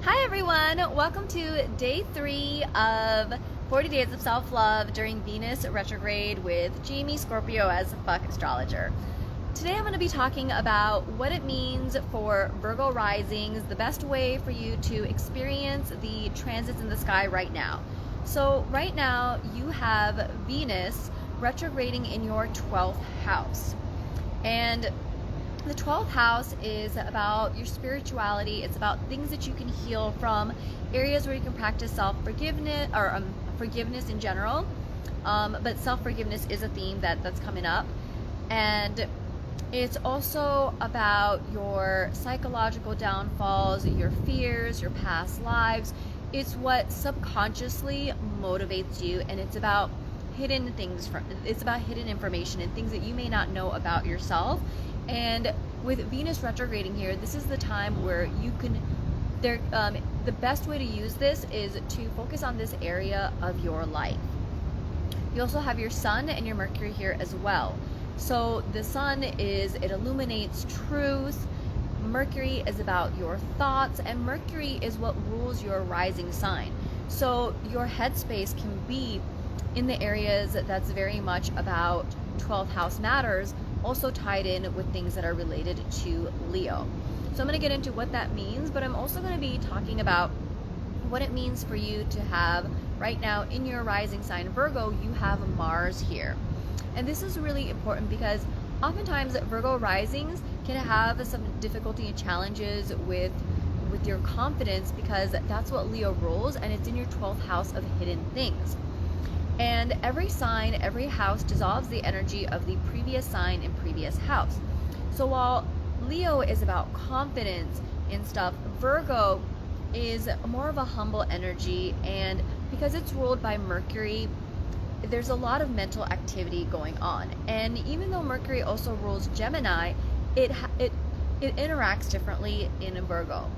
Hi everyone, welcome to day 3 of 40 Days of Self-Love during Venus Retrograde with J-me Scorpio AF Astrologer. Today I'm going to be talking about what it means for Virgo risings, the best way for you to experience the transits in the sky right now. So right now you have Venus retrograding in your 12th house. And the 12th house is about your spirituality. It's about things that you can heal from, areas where you can practice self-forgiveness or forgiveness in general. But self-forgiveness is a theme that's coming up. And it's also about your psychological downfalls, your fears, your past lives. It's what subconsciously motivates you, and it's about hidden things. It's about hidden information and things that you may not know about yourself. And with Venus retrograding here, this is the time where you can, the best way to use this is to focus on this area of your life. You also have your Sun and your Mercury here as well. So the Sun it illuminates truth. Mercury is about your thoughts, and Mercury is what rules your rising sign. So your headspace can be in the areas that's very much about 12th house matters, also tied in with things that are related to Leo. So I'm going to get into what that means, but I'm also going to be talking about what it means for you to have right now in your rising sign Virgo. You have Mars here, and this is really important because oftentimes Virgo risings can have some difficulty and challenges with your confidence, because that's what Leo rules, and it's in your 12th house of hidden things. And every sign, every house dissolves the energy of the previous sign and previous house. So while Leo is about confidence in stuff, Virgo is more of a humble energy, and because it's ruled by Mercury, there's a lot of mental activity going on. And even though Mercury also rules Gemini, it interacts differently in Virgo.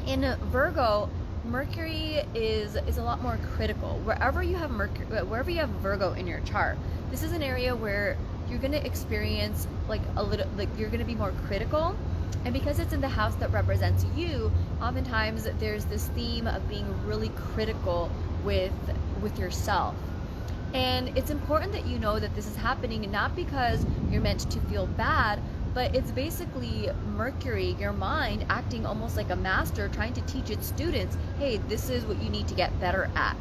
In Virgo, Mercury is a lot more critical. Wherever you have Virgo in your chart, this is an area where you're going to experience you're going to be more critical. And because it's in the house that represents you, oftentimes there's this theme of being really critical with yourself. And it's important that you know that this is happening not because you're meant to feel bad, but it's basically Mercury, your mind, acting almost like a master, trying to teach its students, hey, this is what you need to get better at.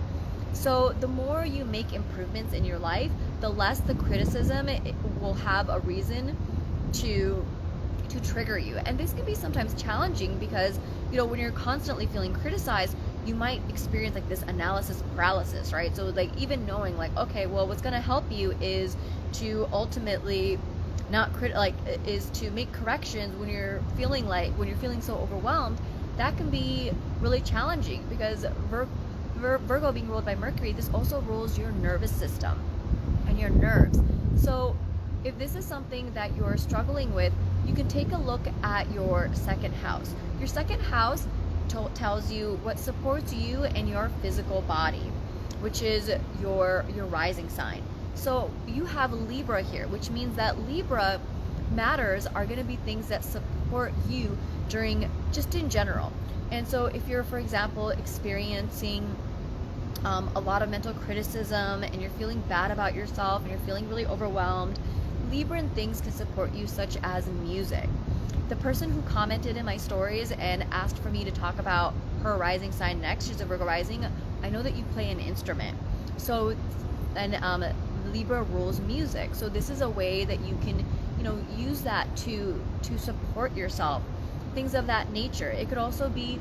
So the more you make improvements in your life, the less the criticism will have a reason to trigger you. And this can be sometimes challenging because, when you're constantly feeling criticized, you might experience this analysis paralysis, right? So even knowing okay, well, what's going to help you is to ultimately is to make corrections when you're feeling so overwhelmed. That can be really challenging because Virgo being ruled by Mercury, this also rules your nervous system and your nerves. So if this is something that you're struggling with, you can take a look at your second house. Your second house tells you what supports you and your physical body, which is your rising sign. So you have Libra here, which means that Libra matters are going to be things that support you just in general. And so if you're, for example, experiencing a lot of mental criticism and you're feeling bad about yourself and you're feeling really overwhelmed, Libran things can support you, such as music. The person who commented in my stories and asked for me to talk about her rising sign next, she's a Virgo rising, I know that you play an instrument. So, and Libra rules music. So this is a way that you can, use that to support yourself, things of that nature. It could also be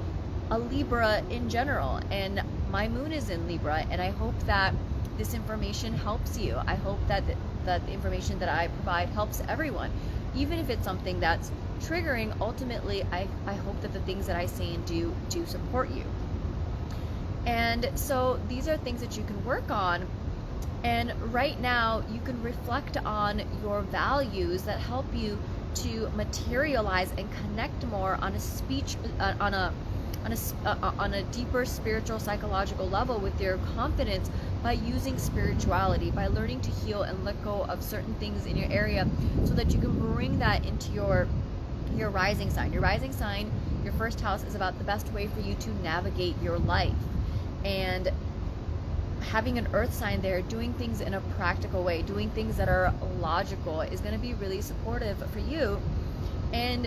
a Libra in general, and my moon is in Libra, and I hope that this information helps you. I hope that the information that I provide helps everyone, even if it's something that's triggering. Ultimately, I hope that the things that I say and do support you. And so these are things that you can work on. And right now you can reflect on your values that help you to materialize and connect more on a deeper spiritual psychological level with your confidence, by using spirituality, by learning to heal and let go of certain things in your area, so that you can bring that into your rising sign. Your rising sign, your first house is about the best way for you to navigate your life. And having an earth sign there, doing things in a practical way, doing things that are logical, is going to be really supportive for you. And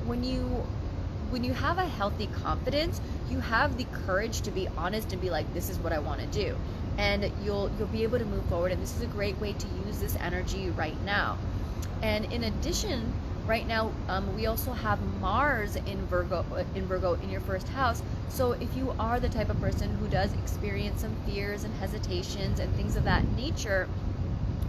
when you have a healthy confidence, you have the courage to be honest and be like, this is what I want to do, and you'll be able to move forward. And this is a great way to use this energy right now. And in addition, right now, we also have Mars in Virgo in your first house. So if you are the type of person who does experience some fears and hesitations and things of that nature,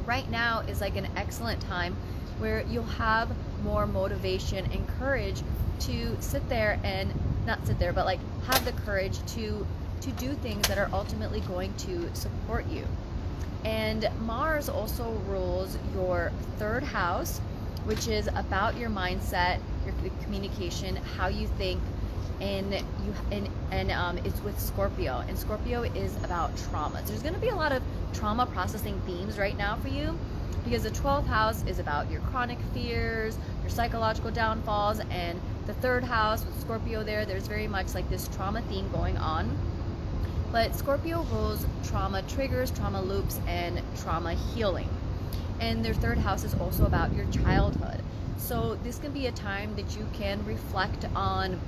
right now is like an excellent time where you'll have more motivation and courage to sit there and not sit there, but like have the courage to do things that are ultimately going to support you. And Mars also rules your third house, which is about your mindset, your communication, how you think, and it's with Scorpio. And Scorpio is about trauma. So there's going to be a lot of trauma processing themes right now for you, because the 12th house is about your chronic fears, your psychological downfalls, and the third house with Scorpio there's very much like this trauma theme going on. But Scorpio rules trauma triggers, trauma loops, and trauma healing. And their third house is also about your childhood. So this can be a time that you can reflect on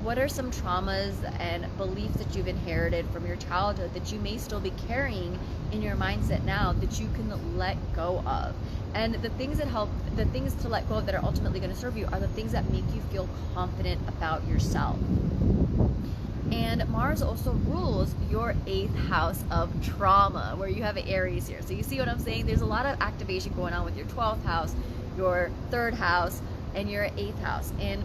what are some traumas and beliefs that you've inherited from your childhood that you may still be carrying in your mindset now that you can let go of. And the things to let go of that are ultimately going to serve you are the things that make you feel confident about yourself. And Mars also rules your 8th house of trauma, where you have Aries here. So you see what I'm saying? There's a lot of activation going on with your 12th house, your 3rd house, and your 8th house. And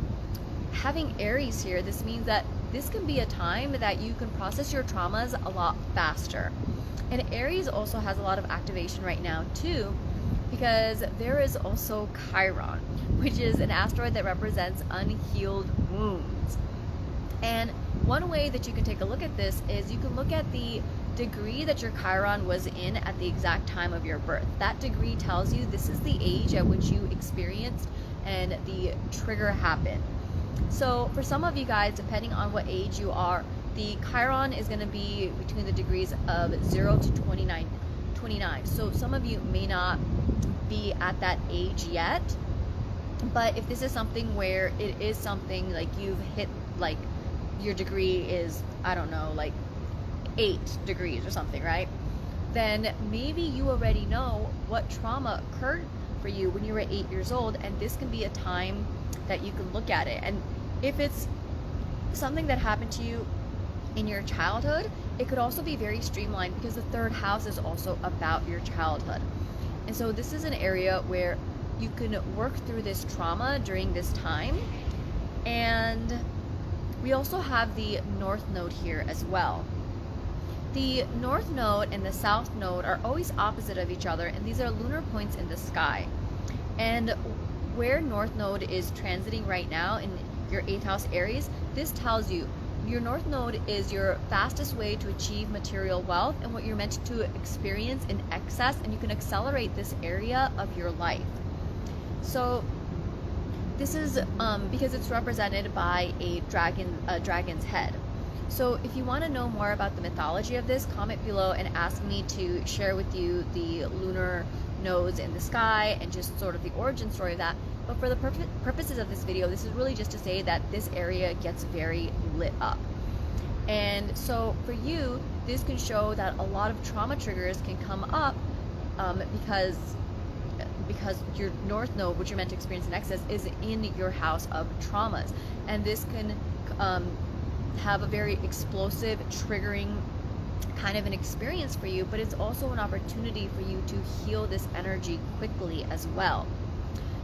having Aries here, this means that this can be a time that you can process your traumas a lot faster. And Aries also has a lot of activation right now too, because there is also Chiron, which is an asteroid that represents unhealed wounds. And one way that you can take a look at this is you can look at the degree that your Chiron was in at the exact time of your birth. That degree tells you this is the age at which you experienced and the trigger happened. So for some of you guys, depending on what age you are, the Chiron is going to be between the degrees of 0 to 29. So some of you may not be at that age yet, but if this is something where it is something like you've hit, like your degree is, I don't know, like 8 degrees or something, right? Then maybe you already know what trauma occurred for you when you were 8 years old, and this can be a time that you can look at it. And if it's something that happened to you in your childhood, it could also be very streamlined, because the 3rd house is also about your childhood. And so this is an area where you can work through this trauma during this time. And we also have the North Node here as well. The North Node and the South Node are always opposite of each other, and these are lunar points in the sky. And where North Node is transiting right now in your 8th house Aries, this tells you your North Node is your fastest way to achieve material wealth and what you're meant to experience in excess, and you can accelerate this area of your life. So this is because it's represented by a dragon's head. So if you want to know more about the mythology of this, comment below and ask me to share with you the lunar nodes in the sky and just sort of the origin story of that. But for the purposes of this video, this is really just to say that this area gets very lit up. And so for you, this can show that a lot of trauma triggers can come up because your North Node, which you're meant to experience in excess, is in your house of traumas. And this can have a very explosive, triggering kind of an experience for you, but it's also an opportunity for you to heal this energy quickly as well.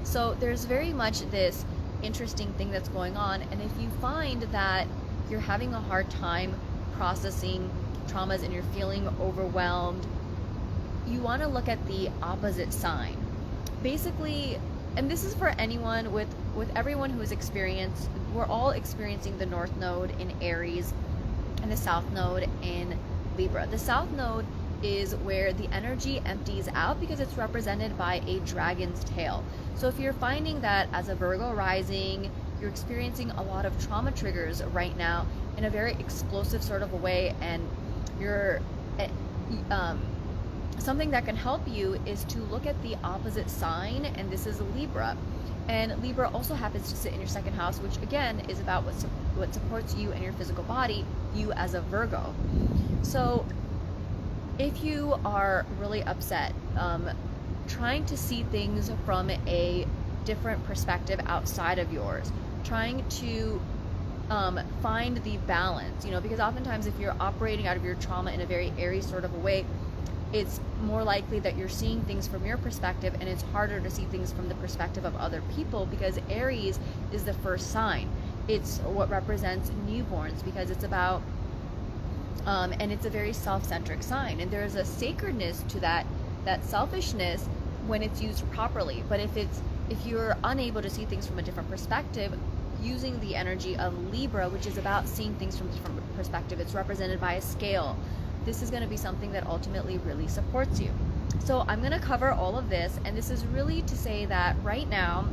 So there's very much this interesting thing that's going on, and if you find that you're having a hard time processing traumas and you're feeling overwhelmed, you want to look at the opposite sign. Basically, and this is for anyone with everyone who has experienced, we're all experiencing the North Node in Aries and the South Node in Libra. The South Node is where the energy empties out because it's represented by a dragon's tail. So if you're finding that as a Virgo rising, you're experiencing a lot of trauma triggers right now in a very explosive sort of a way, and you're something that can help you is to look at the opposite sign, and this is Libra. And Libra also happens to sit in your second house, which again is about what supports you and your physical body, you as a Virgo. So if you are really upset, trying to see things from a different perspective outside of yours, trying to find the balance, because oftentimes if you're operating out of your trauma in a very Aries sort of a way, it's more likely that you're seeing things from your perspective, and it's harder to see things from the perspective of other people, because Aries is the first sign. It's what represents newborns, because it's about and it's a very self-centric sign, and there's a sacredness to that selfishness when it's used properly. But if you're unable to see things from a different perspective, using the energy of Libra, which is about seeing things from a different perspective, it's represented by a scale. This is going to be something that ultimately really supports you. So I'm going to cover all of this, and this is really to say that right now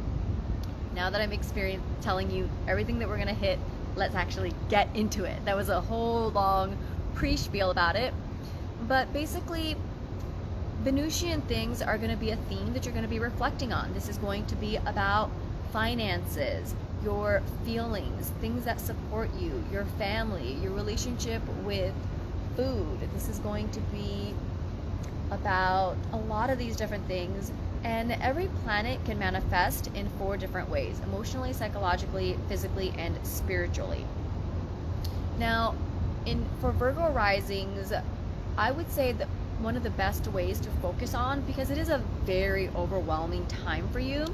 that I'm telling you everything that we're going to hit, let's actually get into it. That was a whole long pre-spiel about it. But basically, Venusian things are going to be a theme that you're going to be reflecting on. This is going to be about finances, your feelings, things that support you, your family, your relationship with food. This is going to be about a lot of these different things, and every planet can manifest in 4 different ways: emotionally, psychologically, physically, and spiritually. Now, for Virgo risings, I would say that one of the best ways to focus on, because it is a very overwhelming time for you,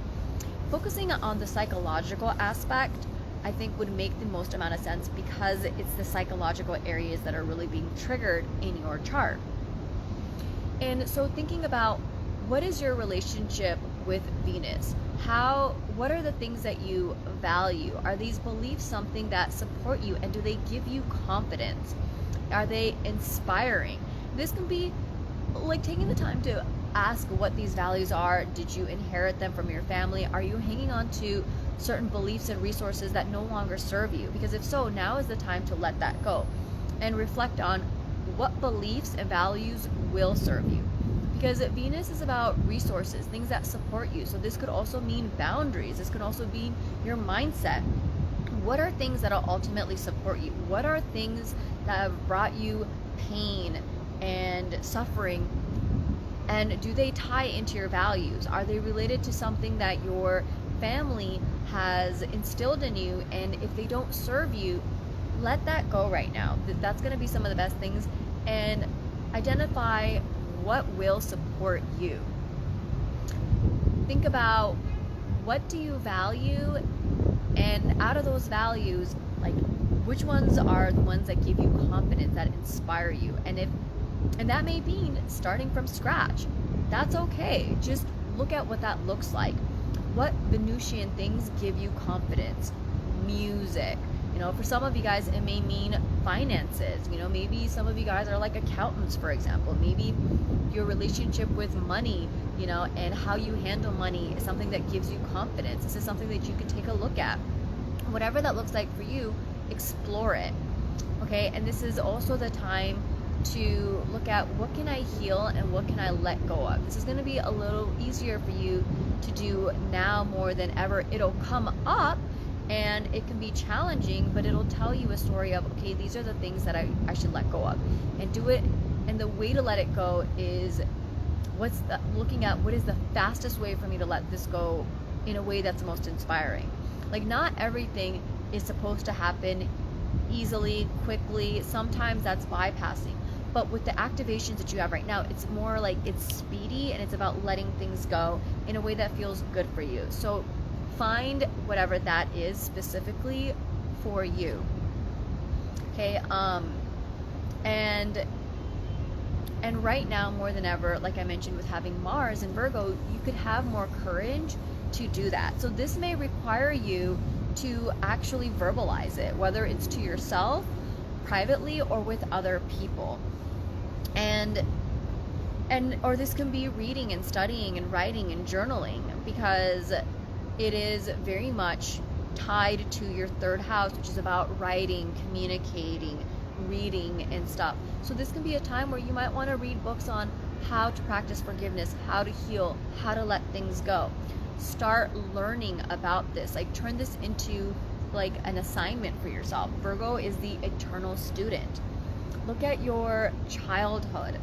focusing on the psychological aspect I think would make the most amount of sense, because it's the psychological areas that are really being triggered in your chart. And so thinking about, what is your relationship with Venus? What are the things that you value? Are these beliefs something that support you, and do they give you confidence? Are they inspiring? This can be like taking the time to ask what these values are. Did you inherit them from your family? Are you hanging on to certain beliefs and resources that no longer serve you? Because if so, now is the time to let that go and reflect on what beliefs and values will serve you. Because Venus is about resources, things that support you. So this could also mean boundaries. This could also be your mindset. What are things that will ultimately support you? What are things that have brought you pain and suffering? And do they tie into your values? Are they related to something that your family has instilled in you? And if they don't serve you, let that go right now. That's going to be some of the best things. And identify what will support you. Think about, what do you value? And out of those values, like, which ones are the ones that give you confidence, that inspire you? And that may mean starting from scratch. That's okay. Just look at what that looks like. What Venusian things give you confidence? Music. For some of you guys, it may mean finances. Maybe some of you guys are like accountants, for example. Maybe your relationship with money, and how you handle money is something that gives you confidence. This is something that you can take a look at. Whatever that looks like for you, explore it. Okay, and this is also the time to look at, what can I heal and what can I let go of? This is going to be a little easier for you to do now more than ever. It'll come up and it can be challenging, but it'll tell you a story of, okay, these are the things that I should let go of, and do it. And the way to let it go is looking at what is the fastest way for me to let this go in a way that's most inspiring. Like, not everything is supposed to happen easily, quickly. Sometimes that's bypassing. But with the activations that you have right now, it's more like it's speedy, and it's about letting things go in a way that feels good for you. So find whatever that is specifically for you. Okay, and right now more than ever, like I mentioned, with having Mars in Virgo, you could have more courage to do that. So this may require you to actually verbalize it, whether it's to yourself, privately, or with other people. Or this can be reading and studying and writing and journaling, because it is very much tied to your third house, which is about writing, communicating, reading and stuff. So this can be a time where you might want to read books on how to practice forgiveness, how to heal, how to let things go. Start learning about this. Like, turn this into like an assignment for yourself. Virgo is the eternal student. Look at your childhood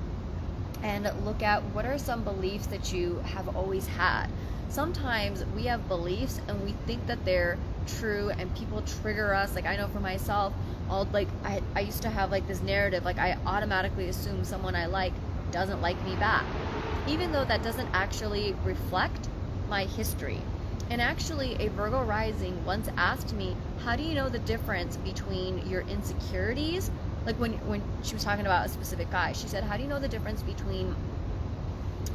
and look at what are some beliefs that you have always had. Sometimes we have beliefs and we think that they're true and people trigger us. Like, I know for myself, I used to have like this narrative, like I automatically assume someone I like doesn't like me back, even though that doesn't actually reflect my history. And actually, a Virgo rising once asked me, how do you know the difference between your insecurities? Like when she was talking about a specific guy, she said, how do you know the difference between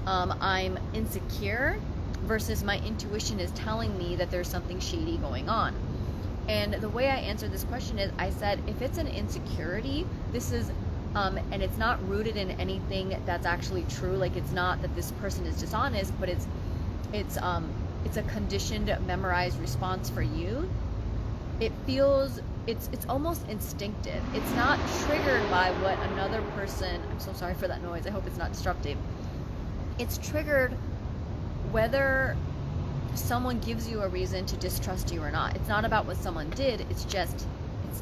I'm insecure versus my intuition is telling me that there's something shady going on? And the way I answered this question is, I said, if it's an insecurity, this is and it's not rooted in anything that's actually true. Like, it's not that this person is dishonest, but it's a conditioned, memorized response for you. It feels, it's almost instinctive. It's not triggered by what another person, I'm so sorry for that noise, I hope it's not disruptive. It's triggered whether someone gives you a reason to distrust you or not. It's not about what someone did, it's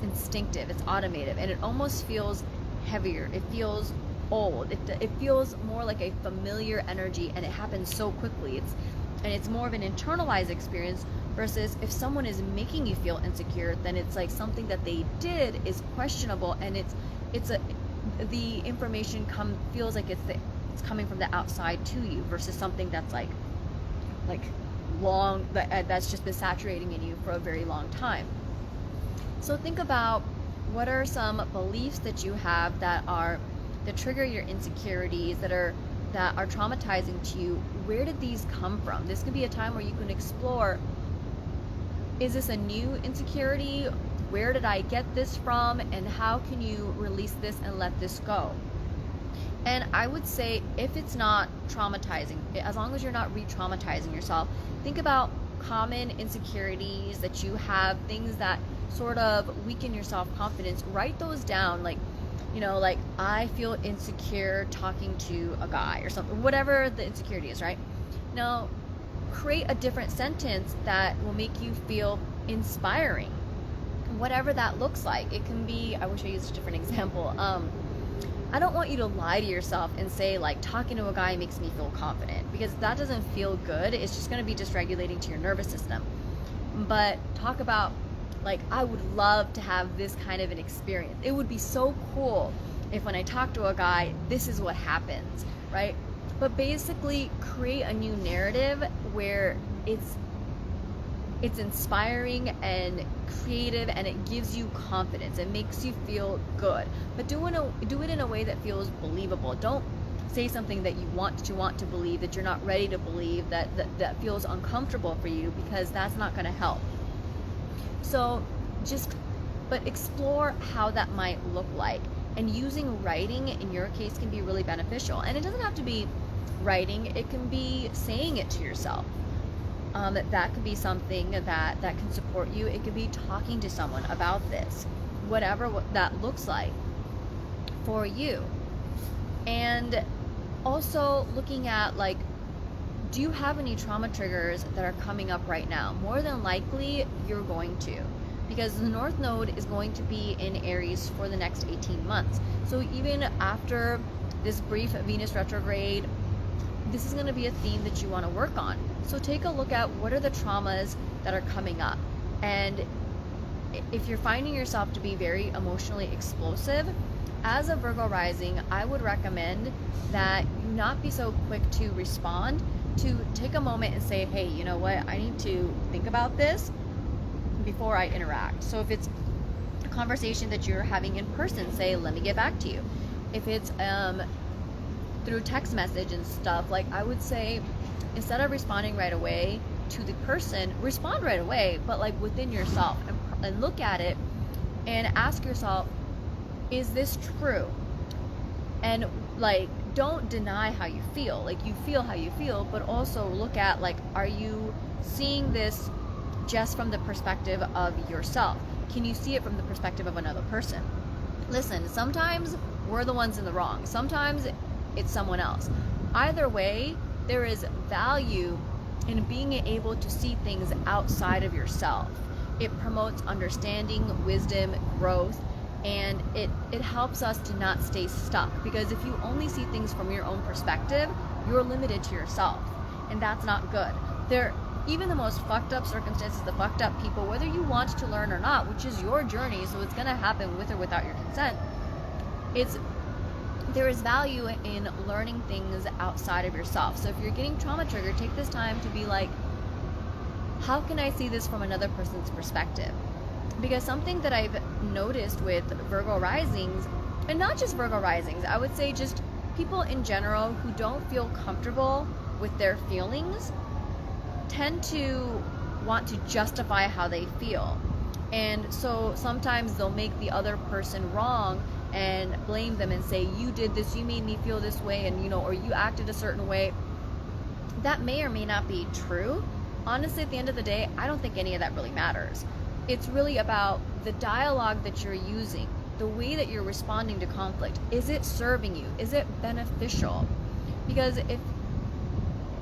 instinctive, it's automated, and it almost feels heavier. It feels old. It feels more like a familiar energy, and it happens so quickly. It's more of an internalized experience, versus if someone is making you feel insecure, then it's like something that they did is questionable, and the information feels like it's coming from the outside to you, versus something that's like long, that's just been saturating in you for a very long time. So think about, what are some beliefs that you have that trigger your insecurities, that are traumatizing to you? Where did these come from? This could be a time where you can explore, is this a new insecurity? Where did I get this from? And how can you release this and let this go? And I would say, if it's not traumatizing, as long as you're not re-traumatizing yourself, think about common insecurities that you have, things that sort of weaken your self-confidence. Write those down, like I feel insecure talking to a guy or something, whatever the insecurity is, right? Now, create a different sentence that will make you feel inspiring, whatever that looks like. It can be, I wish I used a different example. I don't want you to lie to yourself and say, like, talking to a guy makes me feel confident, because that doesn't feel good. It's just going to be dysregulating to your nervous system. But talk about, like, I would love to have this kind of an experience. It would be so cool if when I talk to a guy, this is what happens, right? But basically create a new narrative where it's inspiring and creative, and it gives you confidence. It makes you feel good. But do it in a way that feels believable. Don't say something that you want to believe, that you're not ready to believe, that feels uncomfortable for you, because that's not going to help. So but explore how that might look like. And using writing in your case can be really beneficial. And it doesn't have to be writing, it can be saying it to yourself. That could be something that can support you. It could be talking to someone about this, whatever that looks like for you. And also looking at, like, do you have any trauma triggers that are coming up right now? More than likely, you're going to, because the North Node is going to be in Aries for the next 18 months. So even after this brief Venus retrograde, this is going to be a theme that you want to work on. So take a look at, what are the traumas that are coming up? And if you're finding yourself to be very emotionally explosive, as a Virgo rising, I would recommend that you not be so quick to respond, to take a moment and say, hey, you know what, I need to think about this before I interact. So if it's a conversation that you're having in person, say, let me get back to you. If it's through text message and stuff, like, I would say, instead of responding right away to the person, respond right away, but like within yourself, and look at it and ask yourself, is this true? And like, don't deny how you feel. Like, you feel how you feel, but also look at, like, are you seeing this just from the perspective of yourself? Can you see it from the perspective of another person? Listen, sometimes we're the ones in the wrong. Sometimes it's someone else. Either way, there is value in being able to see things outside of yourself. It promotes understanding, wisdom, growth, and it helps us to not stay stuck, because if you only see things from your own perspective, you're limited to yourself, and that's not good. Even the most fucked up circumstances, the fucked up people, whether you want to learn or not, which is your journey, so it's going to happen with or without your consent, there is value in learning things outside of yourself. So if you're getting trauma triggered, take this time to be like, how can I see this from another person's perspective? Because something that I've noticed with Virgo risings, and not just Virgo risings, I would say just people in general who don't feel comfortable with their feelings, tend to want to justify how they feel. And so sometimes they'll make the other person wrong and blame them and say, you did this, you made me feel this way, and or you acted a certain way. That may or may not be true. Honestly, at the end of the day, I don't think any of that really matters. It's really about the dialogue that you're using, the way that you're responding to conflict. Is it serving you? Is it beneficial? Because if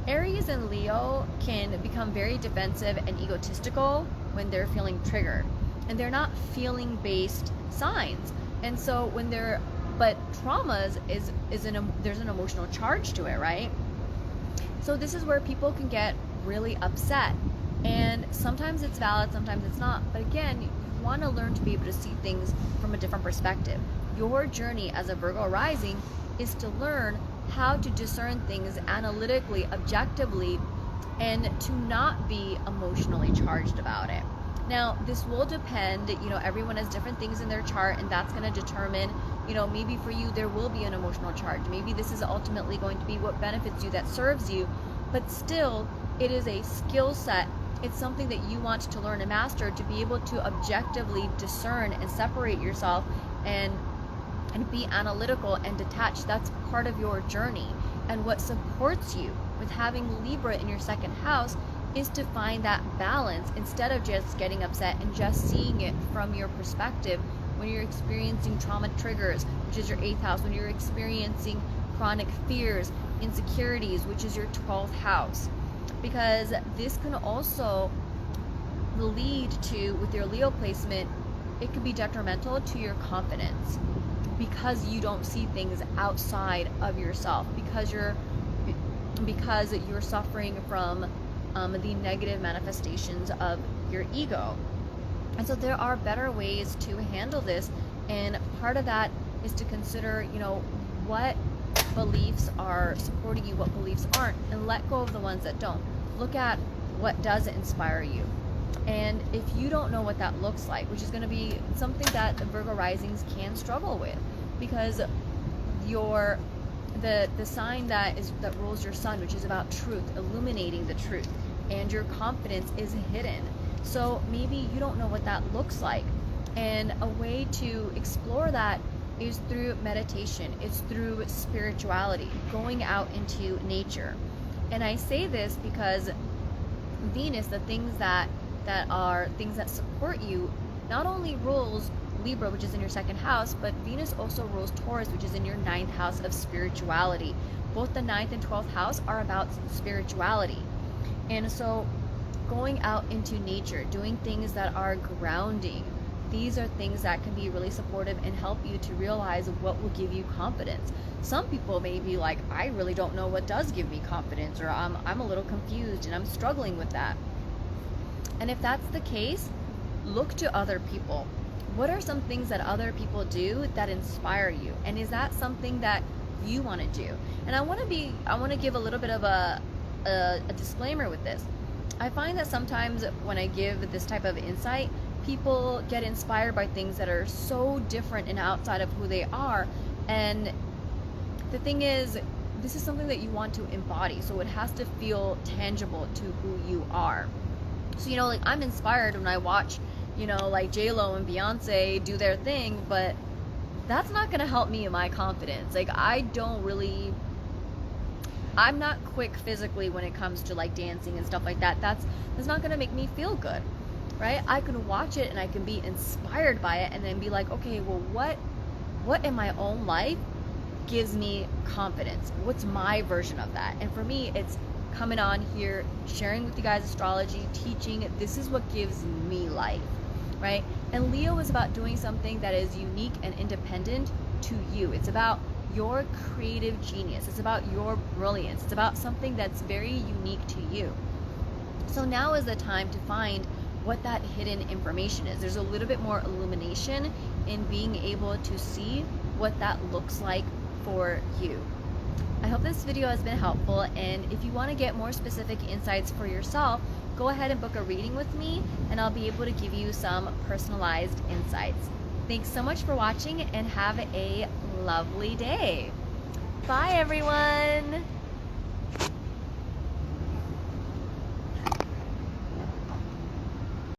Aries and Leo can become very defensive and egotistical when they're feeling triggered, and they're not feeling based signs. And so but traumas there's an emotional charge to it, right? So this is where people can get really upset, and sometimes it's valid, sometimes it's not. But again, you want to learn to be able to see things from a different perspective. Your journey as a Virgo rising is to learn how to discern things analytically, objectively, and to not be emotionally charged about it. Now, this will depend, everyone has different things in their chart, and that's going to determine, maybe for you there will be an emotional charge. Maybe this is ultimately going to be what benefits you, that serves you, but still, it is a skill set. It's something that you want to learn and master, to be able to objectively discern and separate yourself and be analytical and detached. That's part of your journey. And what supports you with having Libra in your second house is to find that balance, instead of just getting upset and just seeing it from your perspective when you're experiencing trauma triggers, which is your 8th house, when you're experiencing chronic fears, insecurities, which is your 12th house. Because this can also lead to, with your Leo placement, it could be detrimental to your confidence, because you don't see things outside of yourself, because you're suffering from the negative manifestations of your ego. And so there are better ways to handle this, and part of that is to consider, what beliefs are supporting you, what beliefs aren't, and let go of the ones that don't. Look at what does inspire you. And if you don't know what that looks like, which is going to be something that the Virgo risings can struggle with, because the sign that rules your sun, which is about truth, illuminating the truth, and your confidence is hidden. So maybe you don't know what that looks like. And a way to explore that is through meditation. It's through spirituality, going out into nature. And I say this because Venus, the things that are things that support you, not only rules Libra, which is in your second house, but Venus also rules Taurus, which is in your 9th house of spirituality. Both the 9th and 12th house are about spirituality. And so going out into nature, doing things that are grounding, these are things that can be really supportive and help you to realize what will give you confidence. Some people may be like, I really don't know what does give me confidence, or I'm a little confused and I'm struggling with that. And if that's the case, look to other people. What are some things that other people do that inspire you? And is that something that you want to do? And I want to give a little bit of a disclaimer with this. I find that sometimes when I give this type of insight, people get inspired by things that are so different and outside of who they are. And the thing is, this is something that you want to embody, so it has to feel tangible to who you are. So, like, I'm inspired when I watch, like J-Lo and Beyonce do their thing, but that's not going to help me in my confidence. Like, I'm not quick physically when it comes to like dancing and stuff like that. That's not going to make me feel good. right? I can watch it and I can be inspired by it and then be like, okay, well, what in my own life gives me confidence? What's my version of that? And for me, it's coming on here, sharing with you guys astrology, teaching. This is what gives me life, right? And Leo is about doing something that is unique and independent to you. It's about your creative genius. It's about your brilliance. It's about something that's very unique to you. So now is the time to find what that hidden information is. There's a little bit more illumination in being able to see what that looks like for you. I hope this video has been helpful, and if you want to get more specific insights for yourself, go ahead and book a reading with me and I'll be able to give you some personalized insights. Thanks so much for watching and have a lovely day. Bye everyone.